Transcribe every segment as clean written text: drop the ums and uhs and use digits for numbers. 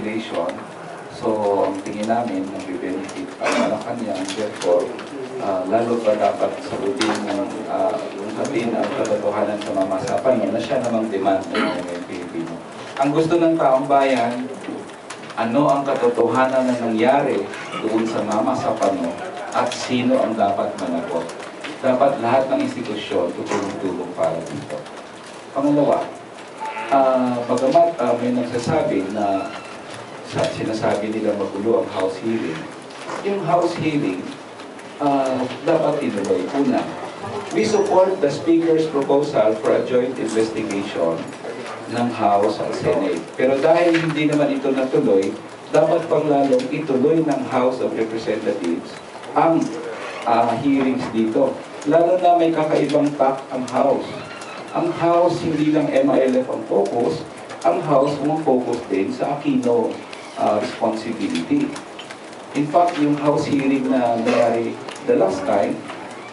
population. So, ang tingin namin, mag-benefit ang Malacanang. Therefore, lalo pa dapat sagutin ng sabihin ang katotohanan sa mamasapan na siya namang demand ng mga Pilipino. Ang gusto ng taong bayan, ano ang katotohanan na nangyari doon sa mamasapan mo at sino ang dapat managot. Dapat lahat ng institusyon tutulong-tulong para dito. Pangalawa, bagamat may nagsasabi na sinasabi nila magulo ang House hearing, yung House hearing dapat tinuloy. Una, we support the Speaker's proposal for a joint investigation ng House at Senate. Pero dahil hindi naman ito natuloy, dapat pang lalong ituloy ng House of Representatives ang hearings dito. Lalo na may kakaibang tack ang House. Ang House, hindi lang MILF ang focus, ang House focus din sa Aquino responsibility. In fact, yung House hearing na nangyari the last time,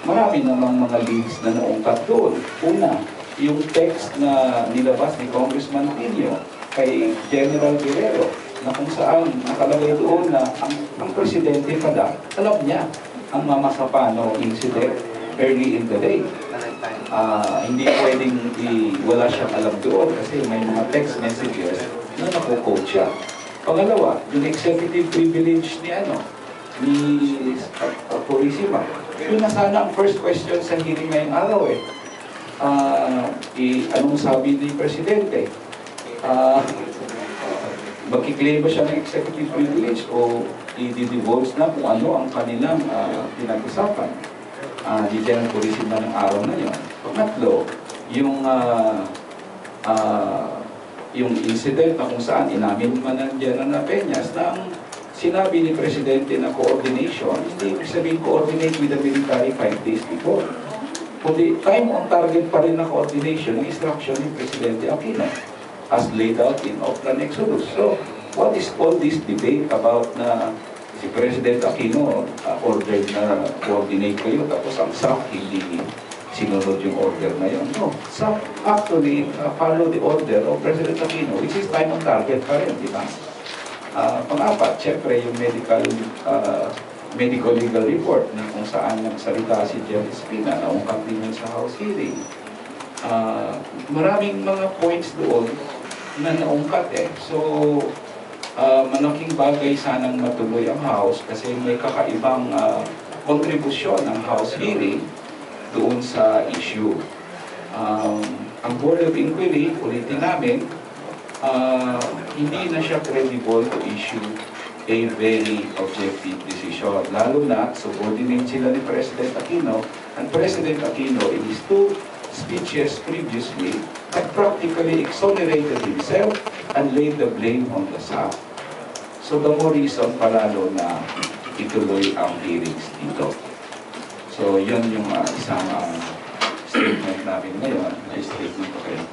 marami namang mga leads na naungkat doon. Una, yung text na nilabas ni Congressman Pino kay General Guerrero, na kung saan nakalagay doon na ang presidente pala, alam niya ang Mamasapano incident early in the day. Hindi pwedeng wala siyang alam doon kasi may mga text messages na nakukote siya. Pangalawa, yung executive privilege ni Purisima. Yun na sana ang first question sa hearing ngayong araw anong sabi ni Presidente? Magkiklaim ba siya ng executive privilege o i-divulge na kung ano ang kanilang pinag-usapan? Di dyan ang Purisima ng araw na yun. Pangatlo, yung incident na kung saan inamin man ng General Peñas na ang sinabi ni Presidente na coordination, hindi ibig sabihin coordinate with the military 5 days before. Kundi time on target pa rin na coordination ng instruction ni Presidente Aquino as laid out in Oplan Exodus. So, what is all this debate about na si President Aquino ordered na coordinate kayo tapos ang SAC hindi sinunod yung order na yun? No, SAC actually follow the order of President Aquino, which is time on target pa rin, di ba? Pang-apat, syempre yung medical legal report na kung saan nagsalita si Jeff Espina na ungkap din yun sa House hearing. Maraming mga points doon na naungkat So, malaking bagay sanang matuloy ang House kasi may kakaibang kontribusyon ng House hearing doon sa issue. Ang Board of Inquiry, ulitin namin, hindi na siya credible to issue a very objective decision. Lalo na, subordinate sila ni President Aquino, and President Aquino in his 2 speeches previously had practically exonerated himself and laid the blame on the SAC. So the more reason palalo na ituloy ang hearings dito. So yun yung isang statement namin ngayon, ay statement ko kayo.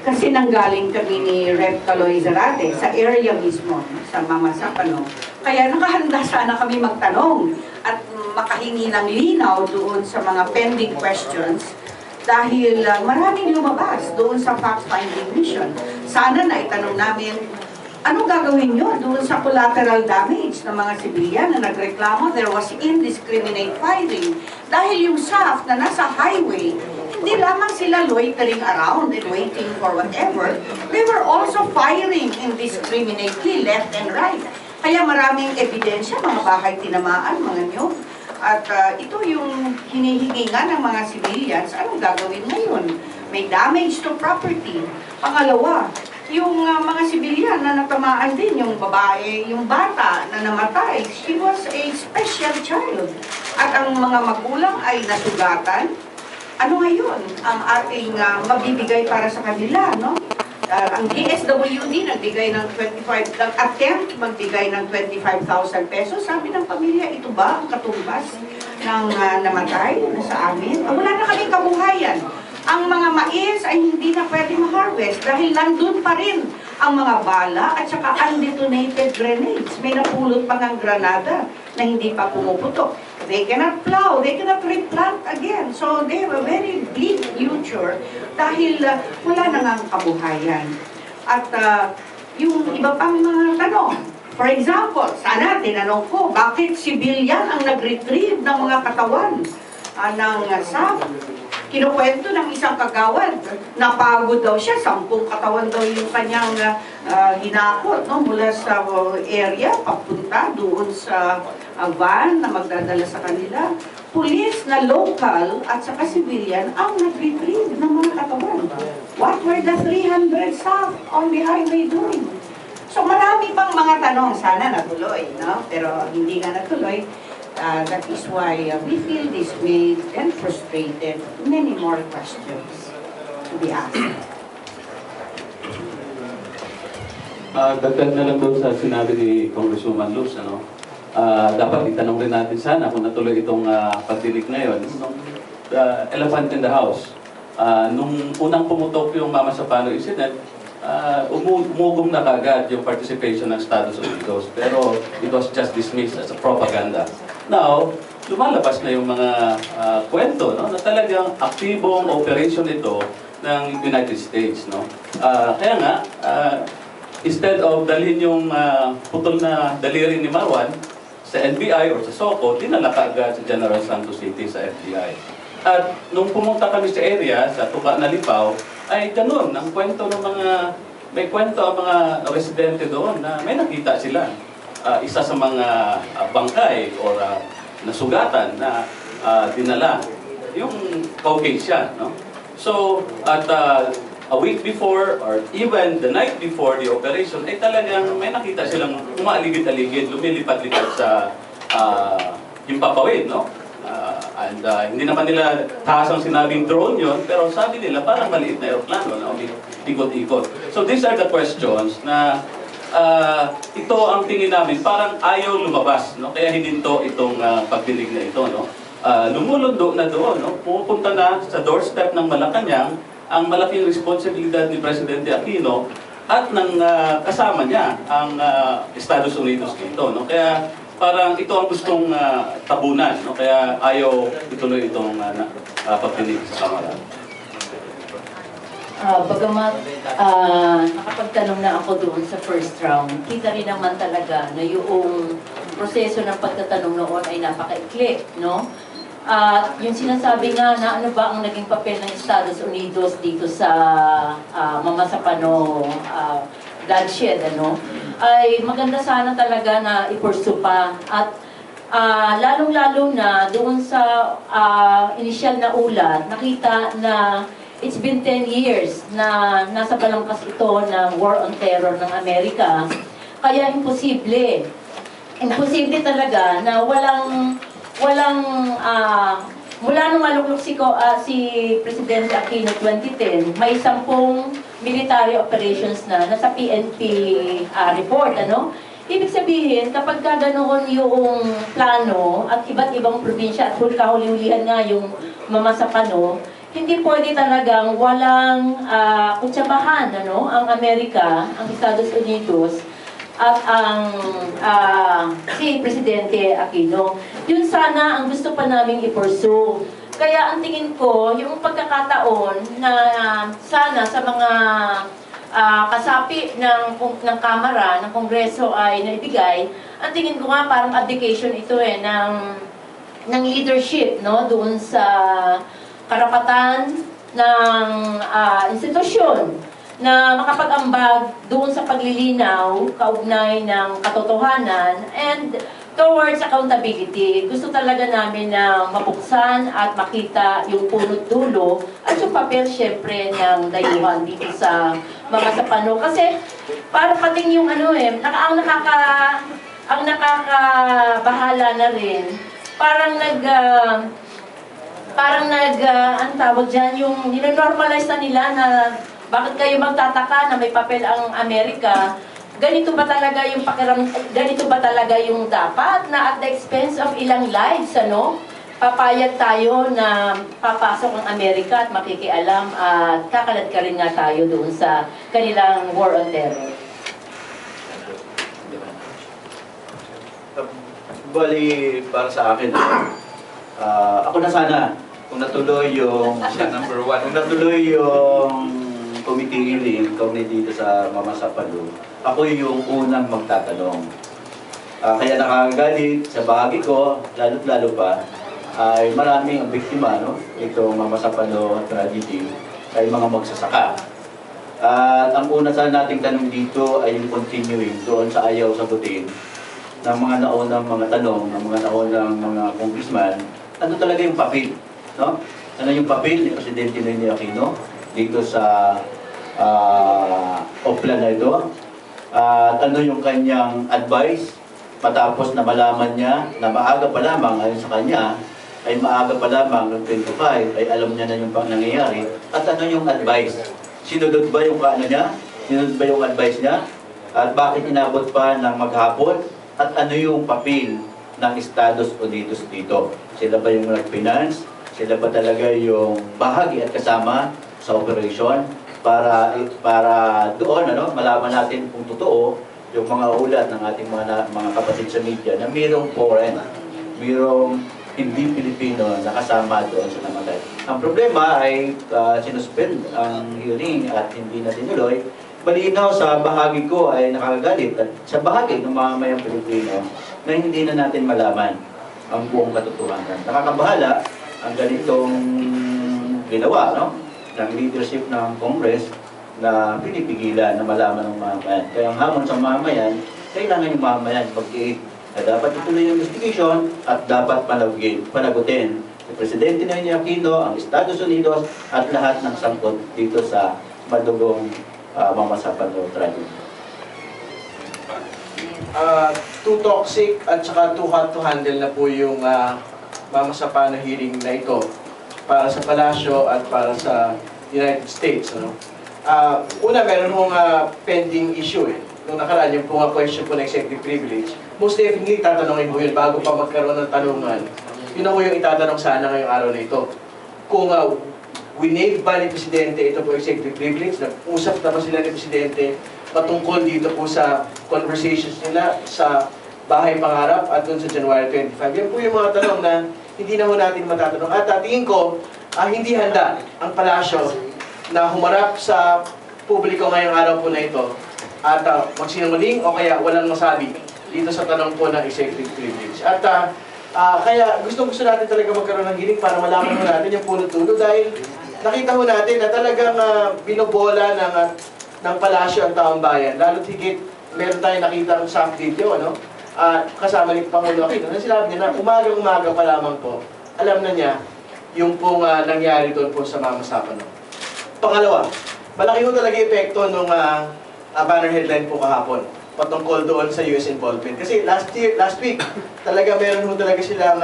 Kasi nanggaling kami ni Rep. Caloy Zarate sa area mismo, sa Mamasapano. Kaya nakahanda sana kami magtanong at makahingi ng linaw doon sa mga pending questions dahil maraming lumabas doon sa fact-finding mission. Sana na itanong namin, ano gagawin nyo doon sa collateral damage ng mga sibilyan na nagreklamo there was indiscriminate firing dahil yung SAF na nasa highway, hindi lamang sila loitering around and waiting for whatever, they were also firing indiscriminately left and right. Kaya maraming ebidensya, mga bahay tinamaan, mga nyo. At ito yung hinihingi nga ng mga civilians, anong gagawin ngayon? May damage to property. Pangalawa, yung mga sibilyan na natamaan din, yung babae, yung bata na namatay, she was a special child. At ang mga magulang ay nasugatan. Ano ngayon ang ating mabibigay para sa kanila, no? Ang DSWD nagbigay ng 25, nag-attempt magbigay ng 25,000 pesos. Sabi ng pamilya, ito ba ang katumbas ng namatay na sa amin? Wala na kaming kabuhayan. Ang mga mais ay hindi na pwede ma-harvest dahil nandun pa rin ang mga bala at saka undetonated grenades. May napulot pa ng granada na hindi pa pumuputok. They cannot plow, they cannot replant again. So they have a very bleak future. future dahil wala na nga ang kabuhayan. At yung iba pang mga tanong, for example, sana tinanong ko, bakit civilian ang nag-retrieve ng mga katawan ng SAF? Kinukwento ng isang kagawad, napagod daw siya, 10 katawan daw yung kanyang hinakot, no, mula sa area, papunta doon sa van na magdadala sa kanila. Pulis na local at saka civilian ang nag-retrieve ng mga katawan. What were the 300 SAF on the highway doing? So marami pang mga tanong, sana natuloy, no? Pero hindi nga natuloy. That is why we feel dismayed and frustrated. Many more questions to be asked. Dagdag na lang doon sa sinabi ni Congresswoman Luz, dapat itanong rin natin sana kung natuloy itong pagdilig ngayon. The elephant in the house. Nung unang pumutok yung Mama Sapano incident, umugong na kagad yung participation ng Estados Unidos. Pero it was just dismissed as a propaganda. Now, lumalabas na yung mga kwento, no, na talagang aktibong operation ito ng United States. No? Kaya nga, instead of dalhin yung putol na daliri ni Marwan sa NBI or sa SOCO, dinala kaagad sa General Santos City sa FBI. At nung pumunta kami sa area, sa Tuka na Lipaw, ay ganun, ang kwento ng may kwento ang mga residente doon na may nakita sila. Isa sa mga bangkay or nasugatan na dinala yung Caucasian. No? So, at a week before or even the night before the operation, ay talagang may nakita silang umaaligid-aligid, lumilipad-lipad sa Himpapawid. No? Hindi naman nila tahasang sinabing drone yon, pero sabi nila parang maliit na aeroplano na ikot-ikot. So these are the questions na ito ang tingin namin, parang ayaw lumabas, no? Kaya hininto itong pagdinig na ito, no? Lumulundo na doon, no? Pupunta na sa doorstep ng Malacanang ang malaking responsibilidad ni Presidente Aquino at ng kasama niya ang Estados Unidos dito, no? Kaya parang ito ang gustong tabunan, no? Kaya ayaw ituloy itong pagdinig sa Kamara. Bagamat nakapagtanong na ako doon sa first round, kita rin naman talaga na yung proseso ng pagtatanong noon ay napakaikli, no? Yung sinasabi nga na ano ba ang naging papel ng Estados Unidos dito sa Mama Sapano bloodshed, ano? Ay maganda sana talaga na ipursu pa at lalong-lalo na doon sa initial na ulat, nakita na it's been 10 years na nasa balangkas ito ng War on Terror ng Amerika. Kaya imposible. Imposible talaga na mula nung maluklok si Presidente Aquino 2010, may 10 military operations na nasa PNP report, ano? Ibig sabihin, kapag ganoon yung plano at iba't ibang probinsya at kahuli-hulihan nga yung Mama Sapano, hindi pwede talagang walang kutsabahan, ano, ang Amerika, ang Estados Unidos, at ang si Presidente Aquino. Yun sana ang gusto pa naming i-pursue. Kaya ang tingin ko, yung pagkakataon na sana sa mga kasapi ng Kamara, ng Kongreso ay naibigay, ang tingin ko nga parang abdication ito ng leadership, no, doon sa karapatan ng institusyon na makapag-ambag doon sa paglilinaw, kaugnay ng katotohanan, and towards accountability. Gusto talaga namin na mabuksan at makita yung punot dulo at yung papel syempre ng dayuhan dito sa mga Sapano. Kasi para pating yung ang nakakabahala na rin, ang tawag dyan, yung nire-normalize na nila na bakit kayo magtataka na may papel ang Amerika, ganito ba talaga yung dapat na at the expense of ilang lives, ano? Papayag tayo na papasok ang Amerika at makikialam at kakalat ka rin nga tayo doon sa kanilang war on terror. Bali, para sa akin, ako na sana kung natuloy yung Siya number one. kung natuloy yung committee hearing kaugnay dito sa Mama Sapalo, ako yung unang magtatanong. Kaya nakakagalit sa bahagi ko, lalo pa, ay maraming ang biktima, no? Itong Mama Sapalo tragedy ay mga magsasaka. At ang una sana nating tanong dito ay yung continuing doon sa ayaw sagutin ng mga naunang mga tanong, ng mga naunang mga congressman, ano talaga yung papel, no? Ano yung papel ni Presidente Noynoy Aquino dito sa Oplan na ito? At ano yung kanyang advice matapos na malaman niya na maaga pa lamang ayon sa kanya, ay maaga pa lamang noong 25 ay alam niya na yung nangyayari, at ano yung advice? Sinunod ba yung niya? Sinunod ba yung advice niya? At bakit inabot pa ng maghapon? At ano yung papel ng Estados Unidos dito? Sila ba yung nag-finance? Sila ba talaga yung bahagi at kasama sa operation? Para doon malaman natin kung totoo yung mga ulat ng ating mga kapatid sa media na mayroong foreign, mayroong hindi Pilipino na kasama doon sa namatay. Ang problema ay sinuspend ang hearing at hindi na tinuloy. Malinaw sa bahagi ko ay nakakagalit at sa bahagi ng mga mamayang Pilipino na hindi na natin malaman ang buong katotohanan. Nakakabahala ang ganitong ginawa, no? Ng leadership ng Congress na pinipigilan na malaman ng mamamayan. Kaya ang hamon sa mamamayan, kailangan yung mamamayan pag-iit na dapat ituloy yung investigation at dapat panagutin si Presidente Noynoy Aquino, ang Estados Unidos at lahat ng sangkot dito sa madugong Mama Sapalo tragedy. Too toxic at saka too hot to handle na po yung Mama Sapalo hearing na ito para sa Palasyo at para sa United States. Una, meron hong pending issue Nung nakaraan, yung po question po ng executive privilege, most definitely tatanungin po yun bago pa magkaroon ng tanungan. Yun ang yung itatanong sana ngayong araw na ito. Kung winave ba ni Presidente ito po executive privilege, nag-usap na ba sila ni Presidente patungkol dito po sa conversations nila sa Bahay Pangarap at dun sa January 25. Yan po yung mga tanong na hindi na ho natin matatanong. At tingin ko, hindi handa ang palasyo na humarap sa publiko ngayong araw po na ito at magsinungaling o kaya walang masabi dito sa tanong po ng executive privilege. At kaya gusto natin talaga magkaroon ng hearing para malaman mo natin yung punot-dulo dahil nakita mo natin na talagang binobola ng palasyo ang taong bayan. Lalo't higit, meron tayong nakita sa video, kasama ni Pangulo Aquino, na sinabi niya na umaga-umaga pa lamang po, alam na niya yung pong nangyari doon po sa Mama Sapalo. Pangalawa, malaki po talaga epekto nung banner headline po kahapon patungkol doon sa US involvement. Kasi last week, talaga meron po talaga silang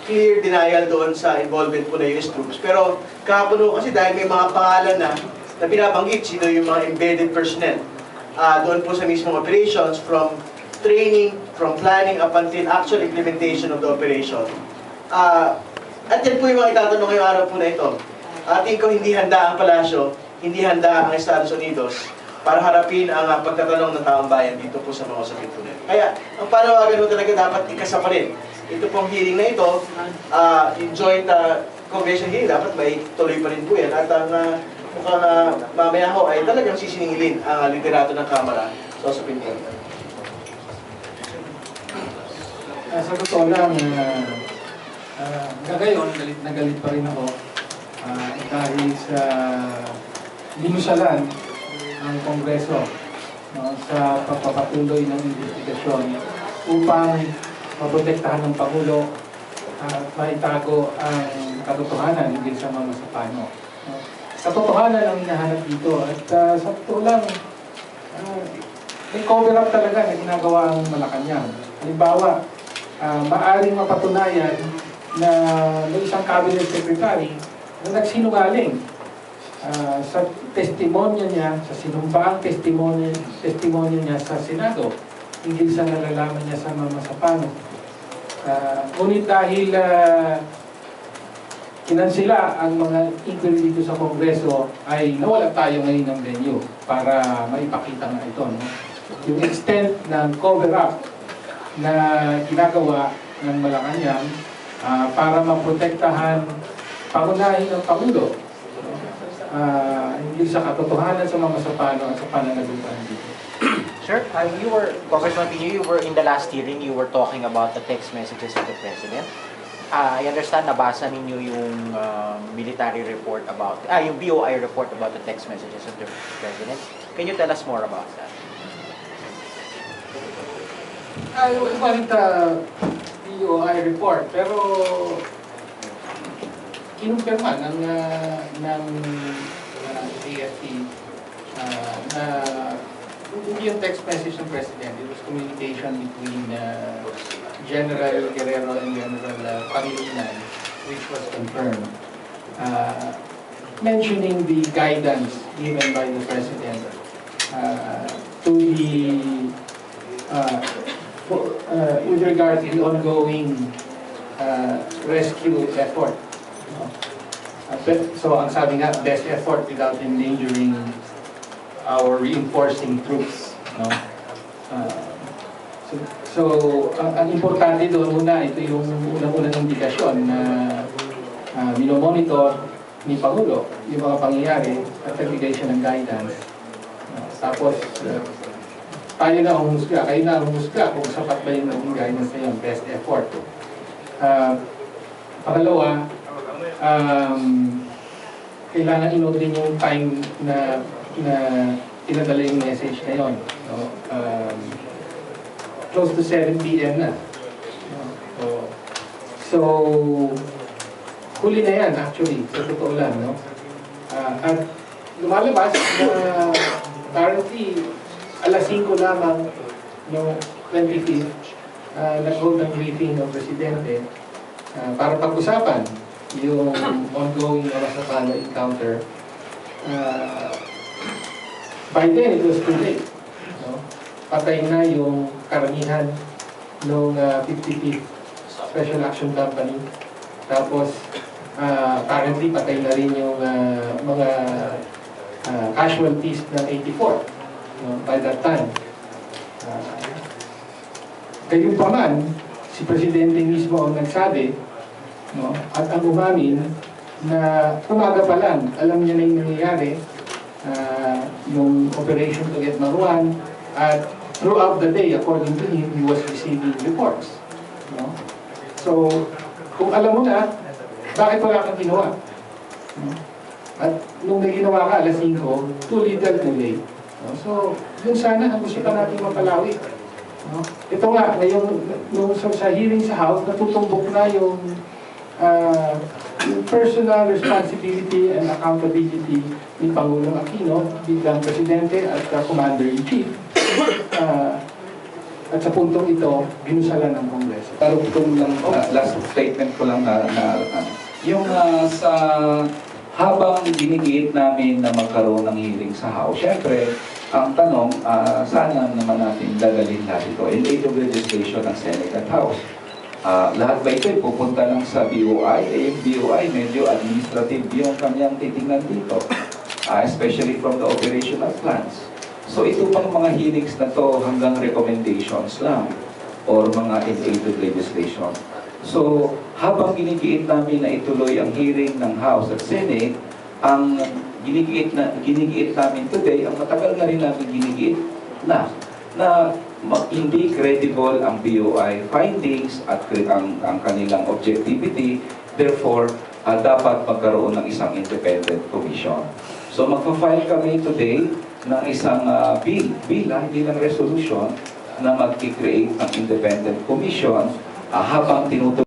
clear denial doon sa involvement po ng US troops. Pero kahapon po kasi dahil may mga pangalan na binabanggit sino yung mga embedded personnel doon po sa mismong operations, from training, from planning up until actual implementation of the operation. At yan po yung mga itatanong ngayong araw po na ito. Ating ko hindi handa ang palasyo, hindi handa ang Estados Unidos para harapin ang pagtatanong ng taong bayan dito po sa mga usapin po nito. Kaya, ang panawagan mo talaga dapat ikasa pa rin. Ito pong hearing na ito, yung joint congressional hearing, dapat may tuloy pa rin po yan. At ang mukhang mamaya ho ay talagang sisiningilin ang liderato ng Kamara sa usapin po nito. Sa totoo lang, gayon, galit na galit pa rin ako dahil sa binusalan ng Kongreso sa pagpapatuloy ng investigasyon upang maprotektahan ng Pangulo at maitago ang katotohanan hindi sa Mama Sapalo. Katotohanan ang hinahanap dito at sa totoo lang, may cover up talaga na ginagawa ang Malacanang. Halimbawa, maaring mapatunayan na may isang cabinet secretary na nagsinungaling sa testimonya niya, sa sinumbaang testimonya niya sa Senado hinggil sa nalalaman niya sa Mama Sapalo. Ngunit dahil kinansila ang mga inquiry dito sa Kongreso, ay nawala tayo ngayon ng venue para maipakita nga ito. No? Yung extent ng cover-up na ginagawa ng Malacanang para maprotektahan pangunahin ng Pangulo. Hindi sa katotohanan sa mga sapano at sa pananagutan dito. Sir, Congressman Pino, you were in the last hearing, you were talking about the text messages of the President. I understand nabasa ninyo yung military report about, yung BOI report about the text messages of the President. Can you tell us more about that? Wasn't BOI report, pero kinumpirma ng AFP na hindi yung text message ng President. It was communication between General Guerrero and General Pangilinan, which was confirmed, mentioning the guidance given by the President to the with regard to the ongoing rescue effort. So ang sabi nga, best effort without endangering our reinforcing troops. No? So ang importante doon muna, ito yung unang-unang indikasyon na minomonitor ni Pangulo yung mga pangyayari at nagbigay siya ng guidance. Tapos tayo na ang humusga, kayo na ang humusga kung sapat ba yung naging guidance na yun, best effort. Pangalawa, kailangan inood din yung time na pinadala yung message na yun. No? Close to 7 p.m. na. So, huli na yan actually, sa totoo lang. No? At lumalabas na currently, alas 5 lamang no 25th, nag-hold ng briefing ng Presidente para pag-usapan yung ongoing Masapano encounter. By then, it was too late. No? Patay na yung karamihan ng 55th Special Action Company. Tapos, currently, patay na rin yung mga casualties ng 84 by that time. Gayunpaman, si Presidente mismo ang nagsabi, no, at ang umamin na umaga pa lang, alam niya na yung nangyayari, yung operation to get Maruan, at throughout the day, according to him, he was receiving reports. No? So, kung alam mo na, bakit wala kang ginawa? No? At nung may ginawa ka, alas 5, too little, too late. No? So, yun sana ang gusto pa natin mapalawi. No? Ito nga, nung sa hearing sa House, natutumbok na yung personal responsibility and accountability ni Pangulong Aquino bilang Presidente at Commander-in-Chief. At sa puntong ito, ginusalan ng Kongreso. Tarugtong lang, last statement ko lang yung sa habang ginigiit namin na magkaroon ng hearing sa House, syempre, ang tanong, sana naman natin dadalhin lahat ito in aid of legislation ng Senate at House. Lahat ba ito pupunta lang sa BOI? Yung BOI medyo administrative yung kanyang titingnan dito, especially from the operational plans. So ito pang mga hearings na to hanggang recommendations lang or mga in aid of legislation. So habang ginigiit namin na ituloy ang hearing ng House at Senate, ang ginigiit namin today, ang matagal na rin namin ginigiit na hindi credible ang BOI findings at ang kanilang objectivity. Therefore, dapat magkaroon ng isang independent commission. So magpa-file kami today ng isang bill, hindi lang resolution, na mag-create ng independent commission habang tinutuloy